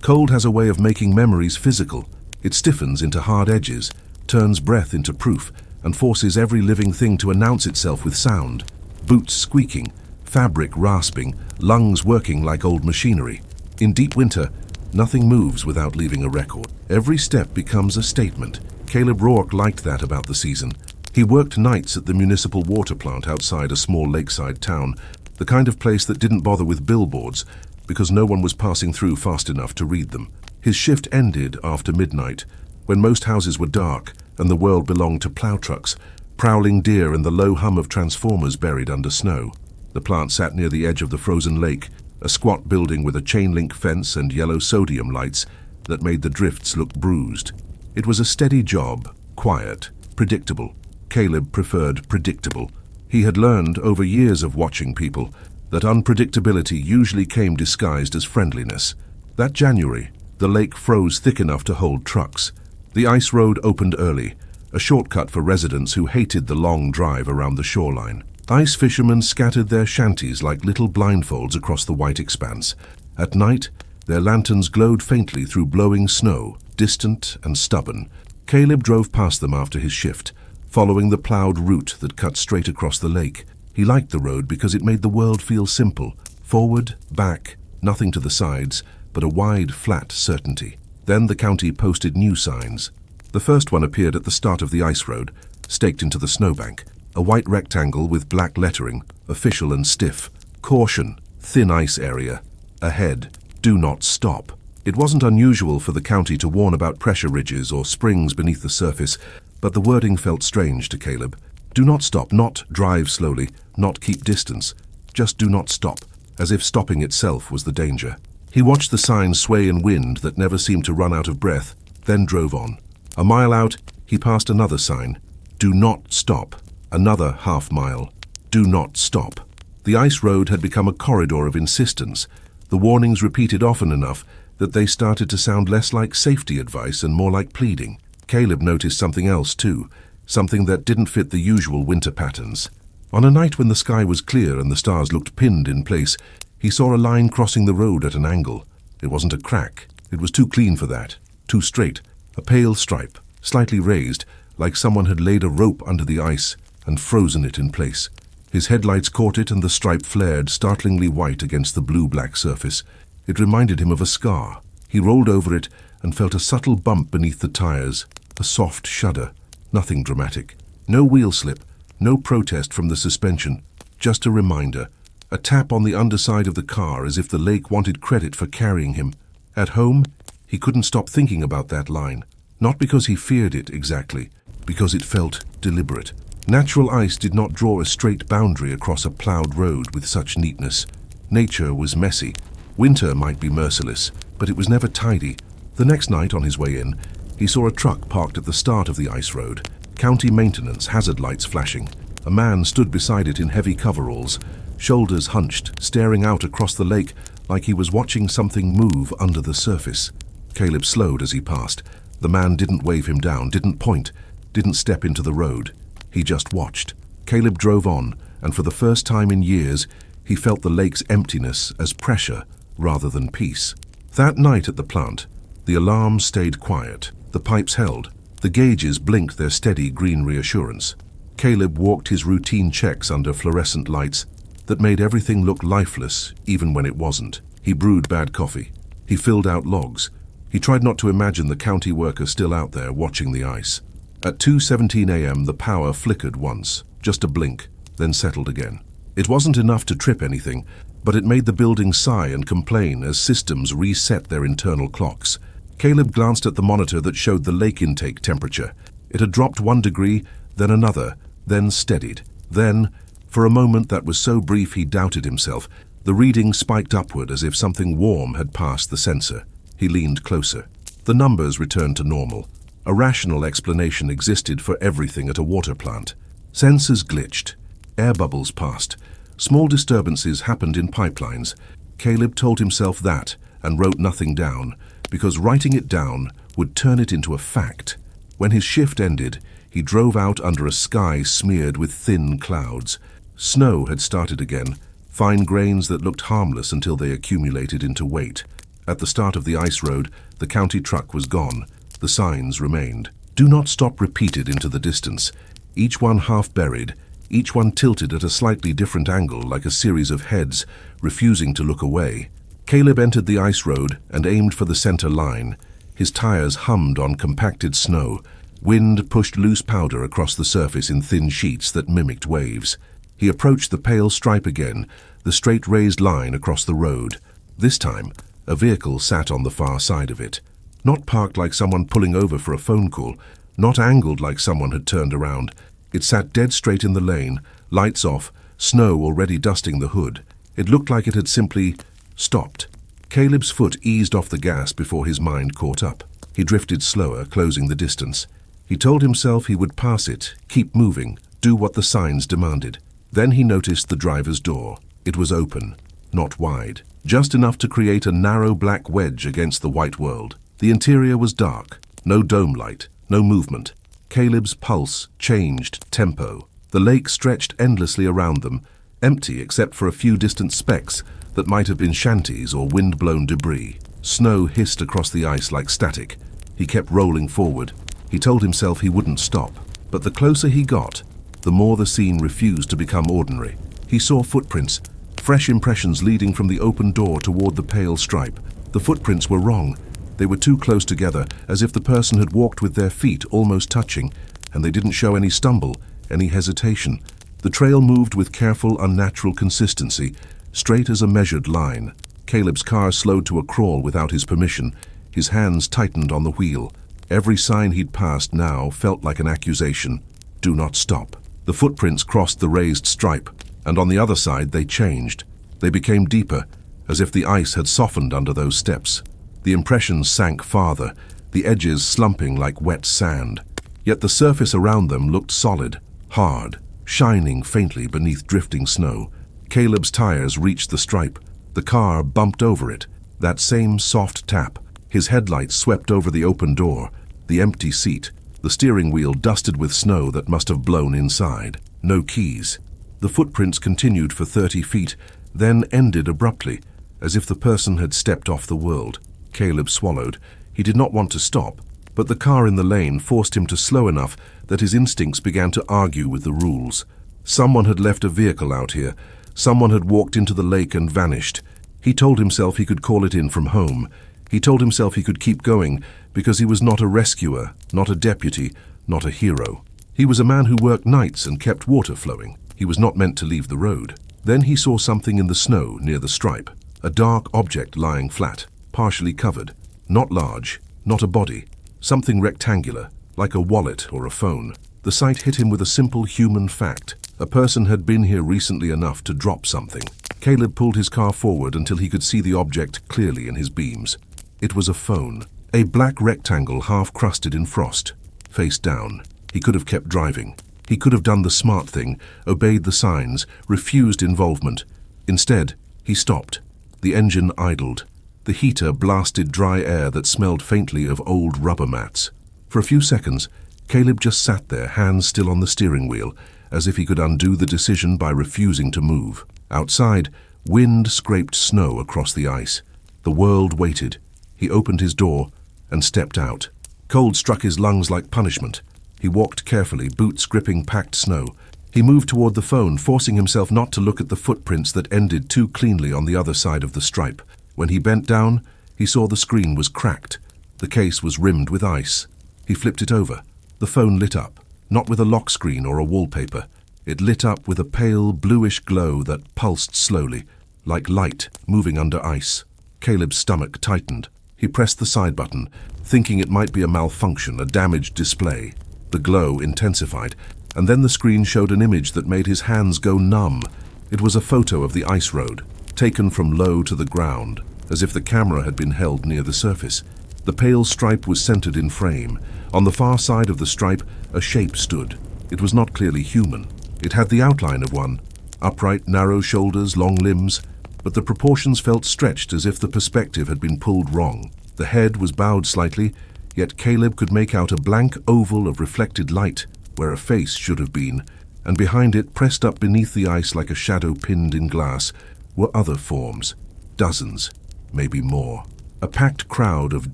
Cold has a way of making memories physical. It stiffens into hard edges, turns breath into proof, and forces every living thing to announce itself with sound. Boots squeaking, fabric rasping, lungs working like old machinery. In deep winter, nothing moves without leaving a record. Every step becomes a statement. Caleb Rourke liked that about the season. He worked nights at the municipal water plant outside a small lakeside town, the kind of place that didn't bother with billboards because no one was passing through fast enough to read them. His shift ended after midnight, when most houses were dark and the world belonged to plow trucks, prowling deer and the low hum of transformers buried under snow. The plant sat near the edge of the frozen lake, a squat building with a chain-link fence and yellow sodium lights that made the drifts look bruised. It was a steady job, quiet, predictable. Caleb preferred predictable. He had learned over years of watching people that unpredictability usually came disguised as friendliness. That January, the lake froze thick enough to hold trucks. The ice road opened early, a shortcut for residents who hated the long drive around the shoreline. Ice fishermen scattered their shanties like little blindfolds across the white expanse. At night, their lanterns glowed faintly through blowing snow, distant and stubborn. Caleb drove past them after his shift, following the plowed route that cut straight across the lake. He liked the road because it made the world feel simple. Forward, back, nothing to the sides, but a wide, flat certainty. Then the county posted new signs. The first one appeared at the start of the ice road, staked into the snowbank. A white rectangle with black lettering, official and stiff. Caution, thin ice area. Ahead, do not stop. It wasn't unusual for the county to warn about pressure ridges or springs beneath the surface, but the wording felt strange to Caleb. Do not stop, not drive slowly, not keep distance. Just do not stop, as if stopping itself was the danger. He watched the sign sway in wind that never seemed to run out of breath, then drove on. A mile out, he passed another sign. Do not stop. Another half mile. Do not stop. The ice road had become a corridor of insistence, the warnings repeated often enough that they started to sound less like safety advice and more like pleading. Caleb noticed something else too, something that didn't fit the usual winter patterns. On a night when the sky was clear and the stars looked pinned in place, he saw a line crossing the road at an angle. It wasn't a crack. It was too clean for that. Too straight. A pale stripe, slightly raised, like someone had laid a rope under the ice and frozen it in place. His headlights caught it and the stripe flared, startlingly white against the blue-black surface. It reminded him of a scar. He rolled over it and felt a subtle bump beneath the tires, a soft shudder. Nothing dramatic. No wheel slip, no protest from the suspension, just a reminder. A tap on the underside of the car as if the lake wanted credit for carrying him. At home, he couldn't stop thinking about that line. Not because he feared it exactly, because it felt deliberate. Natural ice did not draw a straight boundary across a plowed road with such neatness. Nature was messy. Winter might be merciless, but it was never tidy. The next night on his way in, he saw a truck parked at the start of the ice road, county maintenance hazard lights flashing. A man stood beside it in heavy coveralls, shoulders hunched, staring out across the lake like he was watching something move under the surface. Caleb slowed as he passed. The man didn't wave him down, didn't point, didn't step into the road. He just watched. Caleb drove on, and for the first time in years, he felt the lake's emptiness as pressure rather than peace. That night at the plant, the alarm stayed quiet. The pipes held. The gauges blinked their steady green reassurance. Caleb walked his routine checks under fluorescent lights that made everything look lifeless, even when it wasn't. He brewed bad coffee. He filled out logs. He tried not to imagine the county worker still out there watching the ice. At 2:17 a.m. the power flickered once, just a blink, then settled again. It wasn't enough to trip anything, but it made the building sigh and complain as systems reset their internal clocks. Caleb glanced at the monitor that showed the lake intake temperature. It had dropped 1 degree, then another, then steadied. Then, for a moment that was so brief he doubted himself, the reading spiked upward as if something warm had passed the sensor. He leaned closer. The numbers returned to normal. A rational explanation existed for everything at a water plant. Sensors glitched. Air bubbles passed. Small disturbances happened in pipelines. Caleb told himself that and wrote nothing down, because writing it down would turn it into a fact. When his shift ended, he drove out under a sky smeared with thin clouds. Snow had started again, fine grains that looked harmless until they accumulated into weight. At the start of the ice road, the county truck was gone. The signs remained. "Do not stop" repeated into the distance, each one half buried, each one tilted at a slightly different angle like a series of heads, refusing to look away. Caleb entered the ice road and aimed for the center line. His tires hummed on compacted snow. Wind pushed loose powder across the surface in thin sheets that mimicked waves. He approached the pale stripe again, the straight raised line across the road. This time, a vehicle sat on the far side of it. Not parked like someone pulling over for a phone call, not angled like someone had turned around. It sat dead straight in the lane, lights off, snow already dusting the hood. It looked like it had simply stopped. Caleb's foot eased off the gas before his mind caught up. He drifted slower, closing the distance. He told himself he would pass it, keep moving, do what the signs demanded. Then he noticed the driver's door. It was open, not wide, just enough to create a narrow black wedge against the white world. The interior was dark, no dome light, no movement. Caleb's pulse changed tempo. The lake stretched endlessly around them, empty except for a few distant specks that might have been shanties or wind-blown debris. Snow hissed across the ice like static. He kept rolling forward. He told himself he wouldn't stop. But the closer he got, the more the scene refused to become ordinary. He saw footprints, fresh impressions leading from the open door toward the pale stripe. The footprints were wrong. They were too close together, as if the person had walked with their feet almost touching, and they didn't show any stumble, any hesitation. The trail moved with careful, unnatural consistency, straight as a measured line. Caleb's car slowed to a crawl without his permission. His hands tightened on the wheel. Every sign he'd passed now felt like an accusation. Do not stop. The footprints crossed the raised stripe, and on the other side they changed. They became deeper, as if the ice had softened under those steps. The impressions sank farther, the edges slumping like wet sand. Yet the surface around them looked solid, hard, shining faintly beneath drifting snow. Caleb's tires reached the stripe. The car bumped over it. That same soft tap. His headlights swept over the open door, the empty seat, the steering wheel dusted with snow that must have blown inside. No keys. The footprints continued for 30 feet, then ended abruptly, as if the person had stepped off the world. Caleb swallowed. He did not want to stop, but the car in the lane forced him to slow enough that his instincts began to argue with the rules. Someone had left a vehicle out here. Someone had walked into the lake and vanished. He told himself he could call it in from home. He told himself he could keep going because he was not a rescuer, not a deputy, not a hero. He was a man who worked nights and kept water flowing. He was not meant to leave the road. Then he saw something in the snow near the stripe, a dark object lying flat, partially covered. Not large, not a body, something rectangular, like a wallet or a phone. The sight hit him with a simple human fact. A person had been here recently enough to drop something. Caleb pulled his car forward until he could see the object clearly in his beams. It was a phone, a black rectangle half-crusted in frost, face down. He could have kept driving. He could have done the smart thing, obeyed the signs, refused involvement. Instead, he stopped. The engine idled. The heater blasted dry air that smelled faintly of old rubber mats. For a few seconds, Caleb just sat there, hands still on the steering wheel, as if he could undo the decision by refusing to move. Outside, wind scraped snow across the ice. The world waited. He opened his door and stepped out. Cold struck his lungs like punishment. He walked carefully, boots gripping packed snow. He moved toward the phone, forcing himself not to look at the footprints that ended too cleanly on the other side of the stripe. When he bent down, he saw the screen was cracked. The case was rimmed with ice. He flipped it over. The phone lit up, not with a lock screen or a wallpaper. It lit up with a pale, bluish glow that pulsed slowly, like light moving under ice. Caleb's stomach tightened. He pressed the side button, thinking it might be a malfunction, a damaged display. The glow intensified, and then the screen showed an image that made his hands go numb. It was a photo of the ice road, taken from low to the ground, as if the camera had been held near the surface. The pale stripe was centered in frame. On the far side of the stripe, a shape stood. It was not clearly human. It had the outline of one, upright, narrow shoulders, long limbs, but the proportions felt stretched as if the perspective had been pulled wrong. The head was bowed slightly, yet Caleb could make out a blank oval of reflected light where a face should have been, and behind it, pressed up beneath the ice like a shadow pinned in glass, were other forms. Dozens, maybe more. A packed crowd of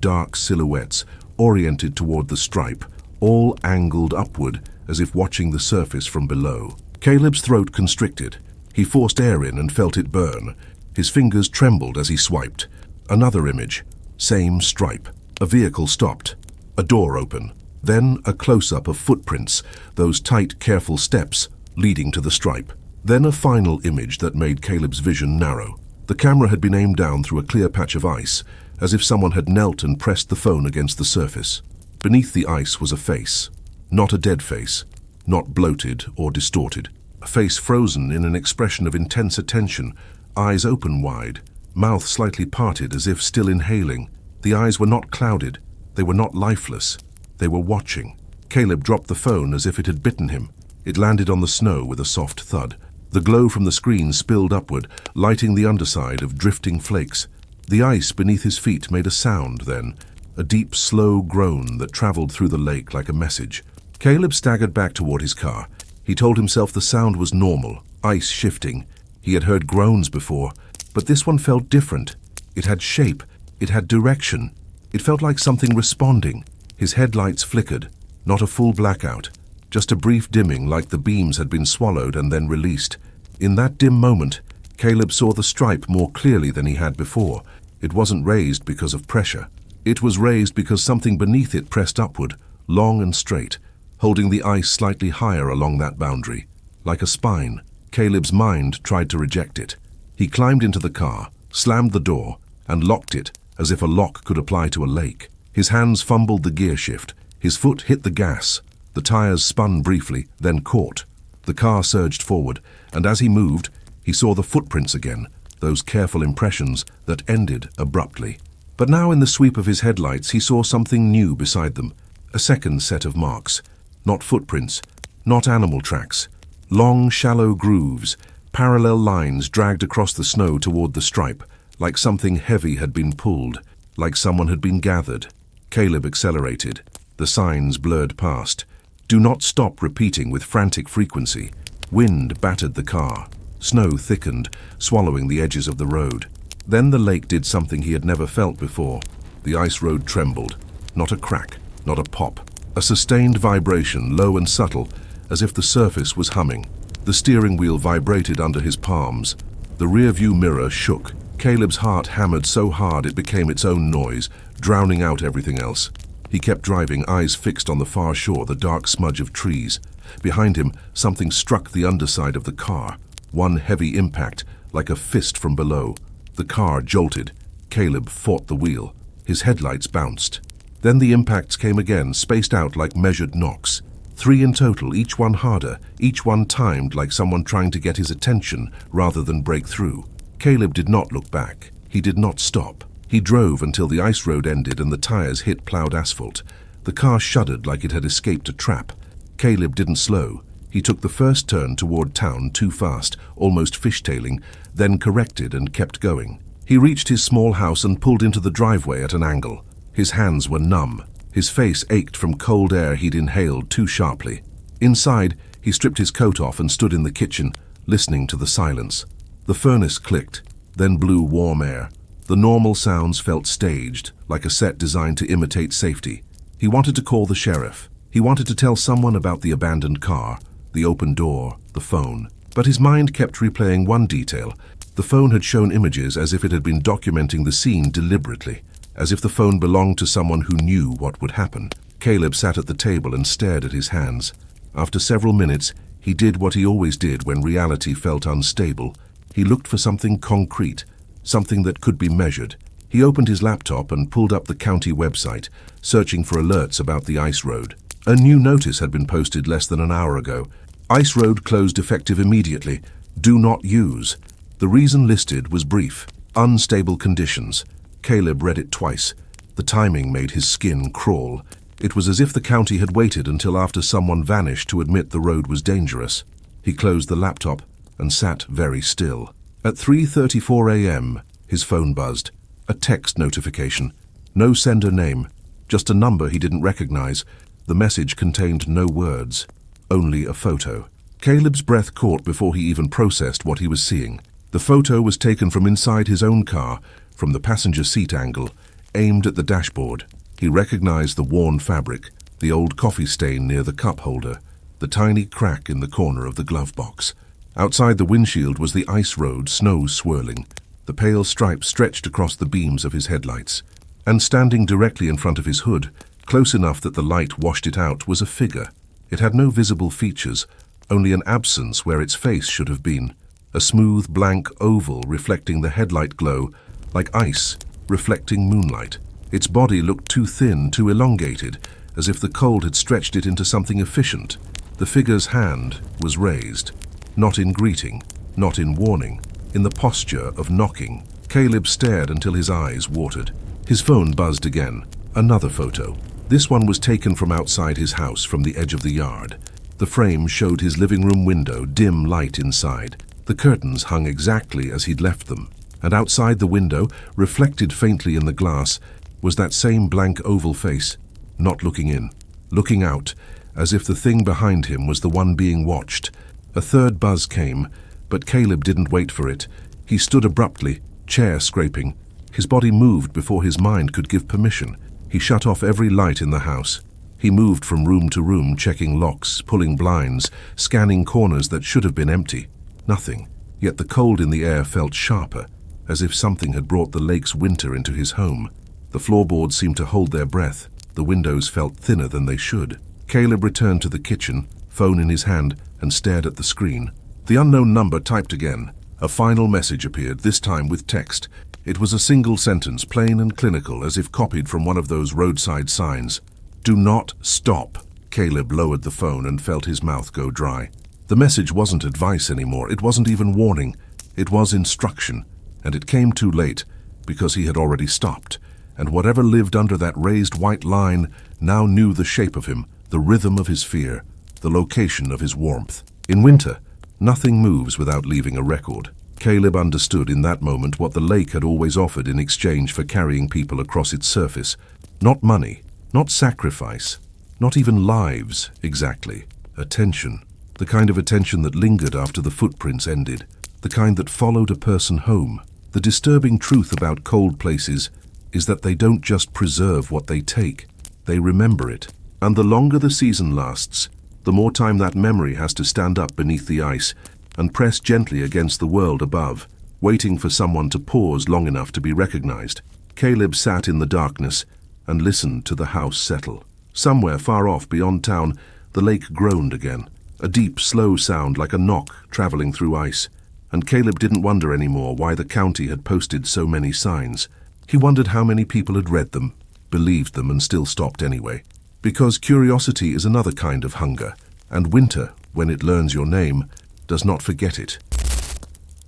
dark silhouettes oriented toward the stripe, all angled upward as if watching the surface from below. Caleb's throat constricted. He forced air in and felt it burn. His fingers trembled as he swiped. Another image. Same stripe. A vehicle stopped. A door open. Then a close-up of footprints, those tight, careful steps leading to the stripe. Then a final image that made Caleb's vision narrow. The camera had been aimed down through a clear patch of ice, as if someone had knelt and pressed the phone against the surface. Beneath the ice was a face. Not a dead face. Not bloated or distorted. A face frozen in an expression of intense attention, eyes open wide, mouth slightly parted as if still inhaling. The eyes were not clouded. They were not lifeless. They were watching. Caleb dropped the phone as if it had bitten him. It landed on the snow with a soft thud. The glow from the screen spilled upward, lighting the underside of drifting flakes. The ice beneath his feet made a sound then, a deep, slow groan that traveled through the lake like a message. Caleb staggered back toward his car. He told himself the sound was normal, ice shifting. He had heard groans before, but this one felt different. It had shape. It had direction. It felt like something responding. His headlights flickered. Not a full blackout. Just a brief dimming like the beams had been swallowed and then released. In that dim moment, Caleb saw the stripe more clearly than he had before. It wasn't raised because of pressure. It was raised because something beneath it pressed upward, long and straight, holding the ice slightly higher along that boundary. Like a spine, Caleb's mind tried to reject it. He climbed into the car, slammed the door, and locked it as if a lock could apply to a lake. His hands fumbled the gear shift. His foot hit the gas. The tires spun briefly, then caught. The car surged forward, and as he moved, he saw the footprints again, those careful impressions that ended abruptly. But now in the sweep of his headlights, he saw something new beside them. A second set of marks. Not footprints, not animal tracks. Long, shallow grooves, parallel lines dragged across the snow toward the stripe, like something heavy had been pulled, like someone had been gathered. Caleb accelerated. The signs blurred past. Do not stop repeating with frantic frequency. Wind battered the car. Snow thickened, swallowing the edges of the road. Then the lake did something he had never felt before. The ice road trembled. Not a crack, not a pop. A sustained vibration, low and subtle, as if the surface was humming. The steering wheel vibrated under his palms. The rear-view mirror shook. Caleb's heart hammered so hard it became its own noise, drowning out everything else. He kept driving, eyes fixed on the far shore, the dark smudge of trees. Behind him, something struck the underside of the car. One heavy impact, like a fist from below. The car jolted. Caleb fought the wheel. His headlights bounced. Then the impacts came again, spaced out like measured knocks. 3 in total, each one harder, each one timed like someone trying to get his attention rather than break through. Caleb did not look back. He did not stop. He drove until the ice road ended and the tires hit plowed asphalt. The car shuddered like it had escaped a trap. Caleb didn't slow. He took the first turn toward town too fast, almost fishtailing, then corrected and kept going. He reached his small house and pulled into the driveway at an angle. His hands were numb. His face ached from cold air he'd inhaled too sharply. Inside, he stripped his coat off and stood in the kitchen, listening to the silence. The furnace clicked, then blew warm air. The normal sounds felt staged, like a set designed to imitate safety. He wanted to call the sheriff. He wanted to tell someone about the abandoned car, the open door, the phone. But his mind kept replaying one detail. The phone had shown images as if it had been documenting the scene deliberately, as if the phone belonged to someone who knew what would happen. Caleb sat at the table and stared at his hands. After several minutes, he did what he always did when reality felt unstable. He looked for something concrete, something that could be measured. He opened his laptop and pulled up the county website, searching for alerts about the ice road. A new notice had been posted less than an hour ago. Ice road closed effective immediately. Do not use. The reason listed was brief. Unstable conditions. Caleb read it twice. The timing made his skin crawl. It was as if the county had waited until after someone vanished to admit the road was dangerous. He closed the laptop and sat very still. At 3:34 a.m., his phone buzzed. A text notification. No sender name. Just a number he didn't recognize. The message contained no words, only a photo. Caleb's breath caught before he even processed what he was seeing. The photo was taken from inside his own car, from the passenger seat angle. aimed at the dashboard. He recognized the worn fabric, the old coffee stain near the cup holder, the tiny crack in the corner of the glove box. Outside the windshield was the ice road, snow swirling. The pale stripes stretched across the beams of his headlights. And standing directly in front of his hood, close enough that the light washed it out, was a figure. It had no visible features, only an absence where its face should have been. A smooth, blank oval reflecting the headlight glow, like ice reflecting moonlight. Its body looked too thin, too elongated, as if the cold had stretched it into something efficient. The figure's hand was raised, not in greeting, not in warning, in the posture of knocking. Caleb stared until his eyes watered. His phone buzzed again. Another photo. This one was taken from outside his house, from the edge of the yard. The frame showed his living room window, dim light inside. The curtains hung exactly as he'd left them. And outside the window, reflected faintly in the glass, was that same blank oval face, not looking in, looking out, as if the thing behind him was the one being watched. A third buzz came, but Caleb didn't wait for it. He stood abruptly, chair scraping. His body moved before his mind could give permission. He shut off every light in the house. He moved from room to room, checking locks, pulling blinds, scanning corners that should have been empty. Nothing. Yet the cold in the air felt sharper, as if something had brought the lake's winter into his home. The floorboards seemed to hold their breath. The windows felt thinner than they should. Caleb returned to the kitchen, phone in his hand, and stared at the screen. The unknown number typed again. A final message appeared, this time with text. It was a single sentence, plain and clinical, as if copied from one of those roadside signs. "Do not stop." Caleb lowered the phone and felt his mouth go dry. The message wasn't advice anymore. It wasn't even warning. It was instruction. And it came too late, because he had already stopped. And whatever lived under that raised white line now knew the shape of him, the rhythm of his fear, the location of his warmth. In winter, nothing moves without leaving a record. Caleb understood in that moment what the lake had always offered in exchange for carrying people across its surface. Not money, not sacrifice, not even lives, exactly. Attention. The kind of attention that lingered after the footprints ended. The kind that followed a person home. The disturbing truth about cold places is that they don't just preserve what they take, they remember it. And the longer the season lasts, the more time that memory has to stand up beneath the ice and press gently against the world above, waiting for someone to pause long enough to be recognized. Caleb sat in the darkness and listened to the house settle. Somewhere far off beyond town, the lake groaned again, a deep, slow sound like a knock traveling through ice. And Caleb didn't wonder anymore why the county had posted so many signs. He wondered how many people had read them, believed them, and still stopped anyway. Because curiosity is another kind of hunger, and winter, when it learns your name, does not forget it.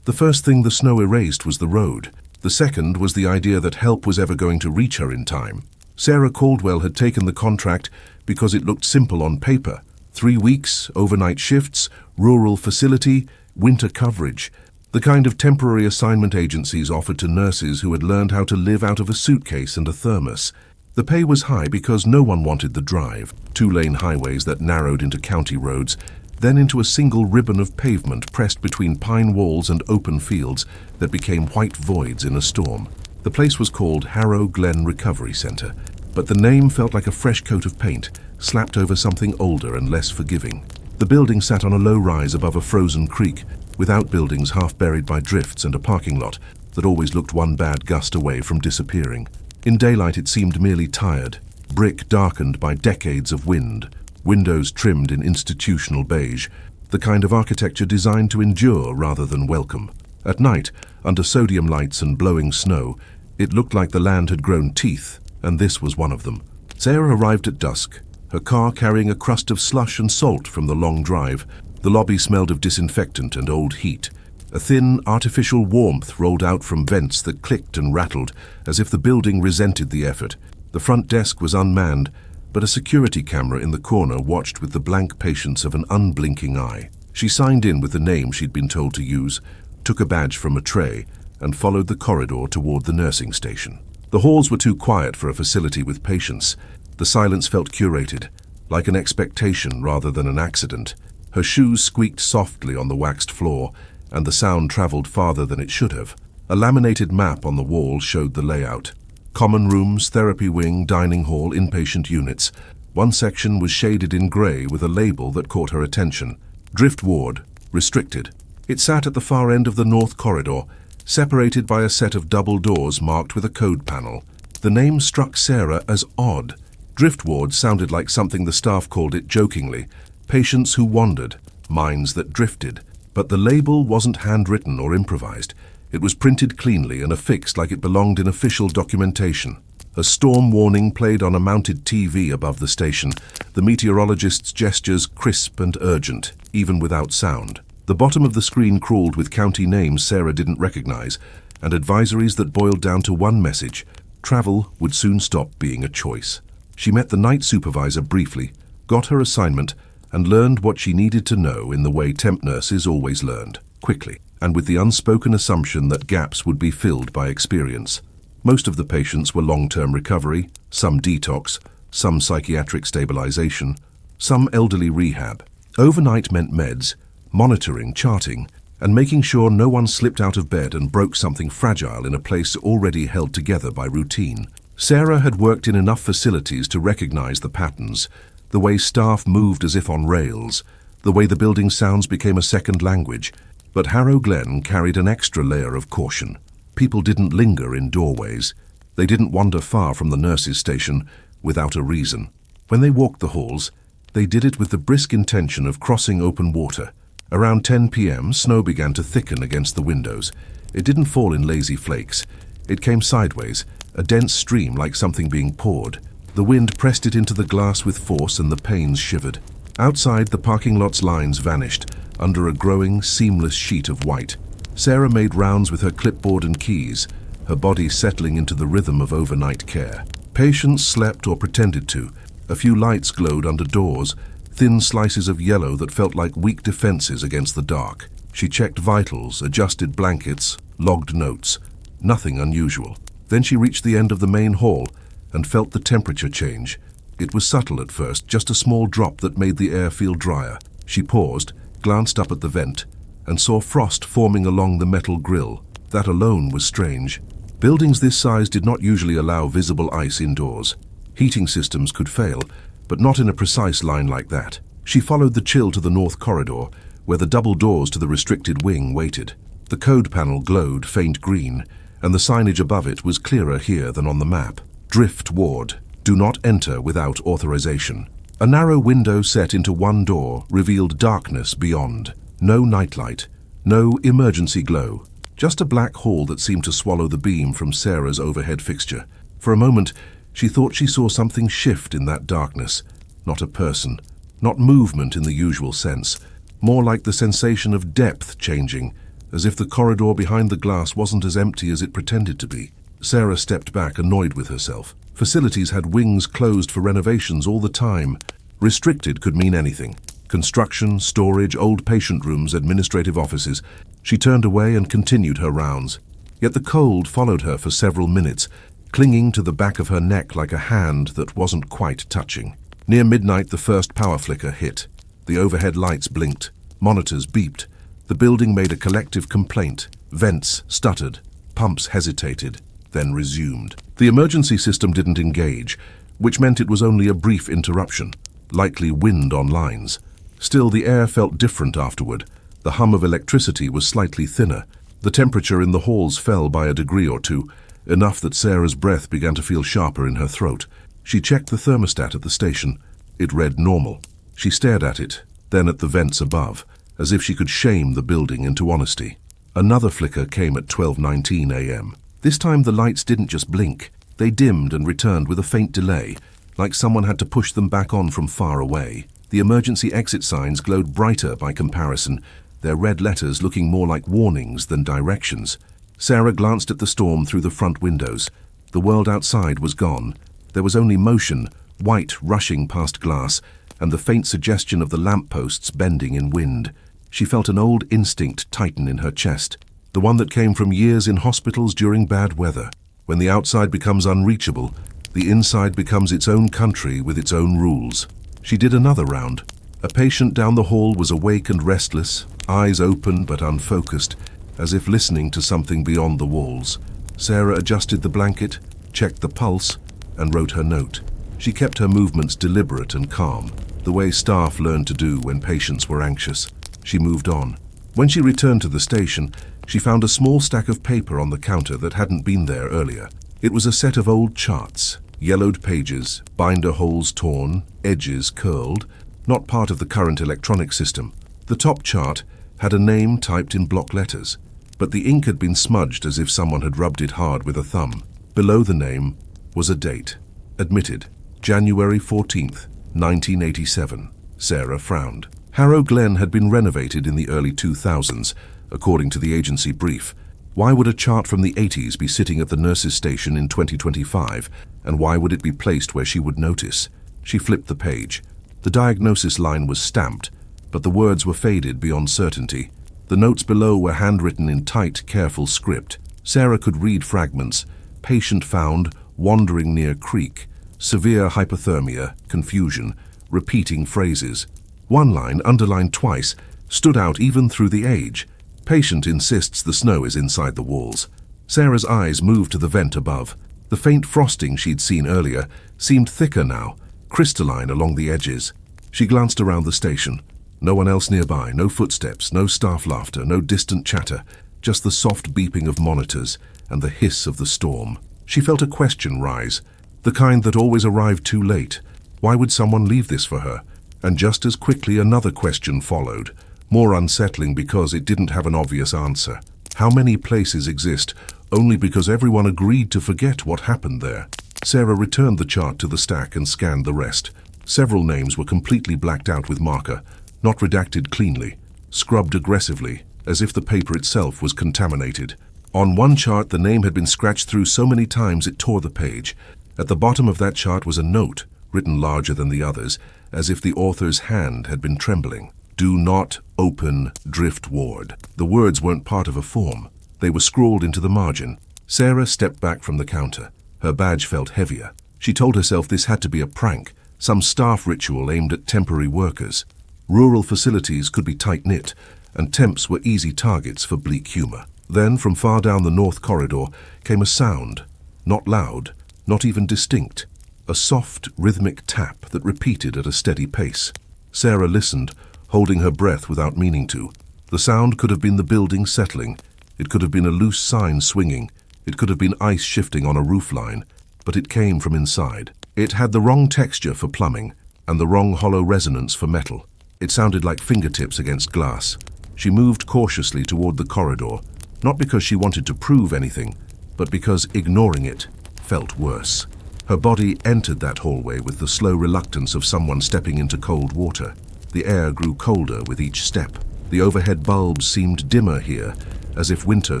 The first thing the snow erased was the road. The second was the idea that help was ever going to reach her in time. Sarah Caldwell had taken the contract because it looked simple on paper. 3 weeks, overnight shifts, rural facility, winter coverage. The kind of temporary assignment agencies offered to nurses who had learned how to live out of a suitcase and a thermos. The pay was high because no one wanted the drive. 2-lane highways that narrowed into county roads, then into a single ribbon of pavement pressed between pine walls and open fields that became white voids in a storm. The place was called Harrow Glen Recovery Center, but the name felt like a fresh coat of paint, slapped over something older and less forgiving. The building sat on a low rise above a frozen creek, with outbuildings half buried by drifts and a parking lot that always looked one bad gust away from disappearing. In daylight it seemed merely tired, brick darkened by decades of wind, windows trimmed in institutional beige, the kind of architecture designed to endure rather than welcome. At night, under sodium lights and blowing snow, it looked like the land had grown teeth, and this was one of them. Sarah arrived at dusk, her car carrying a crust of slush and salt from the long drive. The lobby smelled of disinfectant and old heat. A thin, artificial warmth rolled out from vents that clicked and rattled, as if the building resented the effort. The front desk was unmanned, but a security camera in the corner watched with the blank patience of an unblinking eye. She signed in with the name she'd been told to use, took a badge from a tray, and followed the corridor toward the nursing station. The halls were too quiet for a facility with patients. The silence felt curated, like an expectation rather than an accident. Her shoes squeaked softly on the waxed floor, and the sound traveled farther than it should have. A laminated map on the wall showed the layout. Common rooms, therapy wing, dining hall, inpatient units. One section was shaded in grey with a label that caught her attention. Drift ward, restricted. It sat at the far end of the north corridor, separated by a set of double doors marked with a code panel. The name struck Sarah as odd. Drift ward sounded like something the staff called it jokingly. Patients who wandered, minds that drifted. But the label wasn't handwritten or improvised. It was printed cleanly and affixed like it belonged in official documentation. A storm warning played on a mounted TV above the station, the meteorologist's gestures crisp and urgent, even without sound. The bottom of the screen crawled with county names Sarah didn't recognize, and advisories that boiled down to one message: travel would soon stop being a choice. She met the night supervisor briefly, got her assignment, and learned what she needed to know in the way temp nurses always learned, quickly, and with the unspoken assumption that gaps would be filled by experience. Most of the patients were long-term recovery, some detox, some psychiatric stabilization, some elderly rehab. Overnight meant meds, monitoring, charting, and making sure no one slipped out of bed and broke something fragile in a place already held together by routine. Sarah had worked in enough facilities to recognize the patterns, the way staff moved as if on rails, the way the building sounds became a second language. But Harrow Glen carried an extra layer of caution. People didn't linger in doorways. They didn't wander far from the nurses' station without a reason. When they walked the halls, they did it with the brisk intention of crossing open water. Around 10 p.m., snow began to thicken against the windows. It didn't fall in lazy flakes. It came sideways, a dense stream like something being poured. The wind pressed it into the glass with force and the panes shivered. Outside, the parking lot's lines vanished under a growing, seamless sheet of white. Sarah made rounds with her clipboard and keys, her body settling into the rhythm of overnight care. Patients slept or pretended to. A few lights glowed under doors, thin slices of yellow that felt like weak defenses against the dark. She checked vitals, adjusted blankets, logged notes. Nothing unusual. Then she reached the end of the main hall and felt the temperature change. It was subtle at first, just a small drop that made the air feel drier. She paused, glanced up at the vent, and saw frost forming along the metal grill. That alone was strange. Buildings this size did not usually allow visible ice indoors. Heating systems could fail, but not in a precise line like that. She followed the chill to the north corridor, where the double doors to the restricted wing waited. The code panel glowed faint green, and the signage above it was clearer here than on the map. Drift ward. Do not enter without authorization. A narrow window set into one door revealed darkness beyond. No nightlight, no emergency glow. Just a black hall that seemed to swallow the beam from Sarah's overhead fixture. For a moment, she thought she saw something shift in that darkness. Not a person, not movement in the usual sense. More like the sensation of depth changing, as if the corridor behind the glass wasn't as empty as it pretended to be. Sarah stepped back, annoyed with herself. Facilities had wings closed for renovations all the time. Restricted could mean anything. Construction, storage, old patient rooms, administrative offices. She turned away and continued her rounds. Yet the cold followed her for several minutes, clinging to the back of her neck like a hand that wasn't quite touching. Near midnight, the first power flicker hit. The overhead lights blinked. Monitors beeped. The building made a collective complaint. Vents stuttered. Pumps hesitated, then resumed. The emergency system didn't engage, which meant it was only a brief interruption, likely wind on lines. Still, the air felt different afterward. The hum of electricity was slightly thinner. The temperature in the halls fell by a degree or two, enough that Sarah's breath began to feel sharper in her throat. She checked the thermostat at the station. It read normal. She stared at it, then at the vents above, as if she could shame the building into honesty. Another flicker came at 12:19 a.m. This time the lights didn't just blink. They dimmed and returned with a faint delay, like someone had to push them back on from far away. The emergency exit signs glowed brighter by comparison, their red letters looking more like warnings than directions. Sarah glanced at the storm through the front windows. The world outside was gone. There was only motion, white rushing past glass, and the faint suggestion of the lampposts bending in wind. She felt an old instinct tighten in her chest, the one that came from years in hospitals during bad weather. When the outside becomes unreachable, the inside becomes its own country with its own rules. She did another round. A patient down the hall was awake and restless, eyes open but unfocused, as if listening to something beyond the walls. Sarah adjusted the blanket, checked the pulse, and wrote her note. She kept her movements deliberate and calm, the way staff learned to do when patients were anxious. She moved on. When she returned to the station, she found a small stack of paper on the counter that hadn't been there earlier. It was a set of old charts, yellowed pages, binder holes torn, edges curled, not part of the current electronic system. The top chart had a name typed in block letters, but the ink had been smudged as if someone had rubbed it hard with a thumb. Below the name was a date. Admitted, January 14th, 1987. Sarah frowned. Harrow Glen had been renovated in the early 2000s, according to the agency brief. Why would a chart from the 80s be sitting at the nurse's station in 2025, and why would it be placed where she would notice? She flipped the page. The diagnosis line was stamped, but the words were faded beyond certainty. The notes below were handwritten in tight, careful script. Sarah could read fragments. Patient found, wandering near creek. Severe hypothermia, confusion, repeating phrases. One line, underlined twice, stood out even through the age. Patient insists the snow is inside the walls. Sarah's eyes moved to the vent above. The faint frosting she'd seen earlier seemed thicker now, crystalline along the edges. She glanced around the station. No one else nearby, no footsteps, no staff laughter, no distant chatter, just the soft beeping of monitors and the hiss of the storm. She felt a question rise, the kind that always arrived too late. Why would someone leave this for her? And just as quickly another question followed, more unsettling because it didn't have an obvious answer. How many places exist only because everyone agreed to forget what happened there? Sarah returned the chart to the stack and scanned the rest. Several names were completely blacked out with marker, not redacted cleanly, scrubbed aggressively, as if the paper itself was contaminated. On one chart, the name had been scratched through so many times it tore the page. At the bottom of that chart was a note, written larger than the others, as if the author's hand had been trembling. Do not open drift ward. The words weren't part of a form. They were scrawled into the margin. Sarah stepped back from the counter. Her badge felt heavier. She told herself this had to be a prank, some staff ritual aimed at temporary workers. Rural facilities could be tight-knit, and temps were easy targets for bleak humor. Then, from far down the north corridor, came a sound, not loud, not even distinct, a soft, rhythmic tap that repeated at a steady pace. Sarah listened, holding her breath without meaning to. The sound could have been the building settling. It could have been a loose sign swinging. It could have been ice shifting on a roof line, but it came from inside. It had the wrong texture for plumbing, and the wrong hollow resonance for metal. It sounded like fingertips against glass. She moved cautiously toward the corridor, not because she wanted to prove anything, but because ignoring it felt worse. Her body entered that hallway with the slow reluctance of someone stepping into cold water. The air grew colder with each step. The overhead bulbs seemed dimmer here, as if winter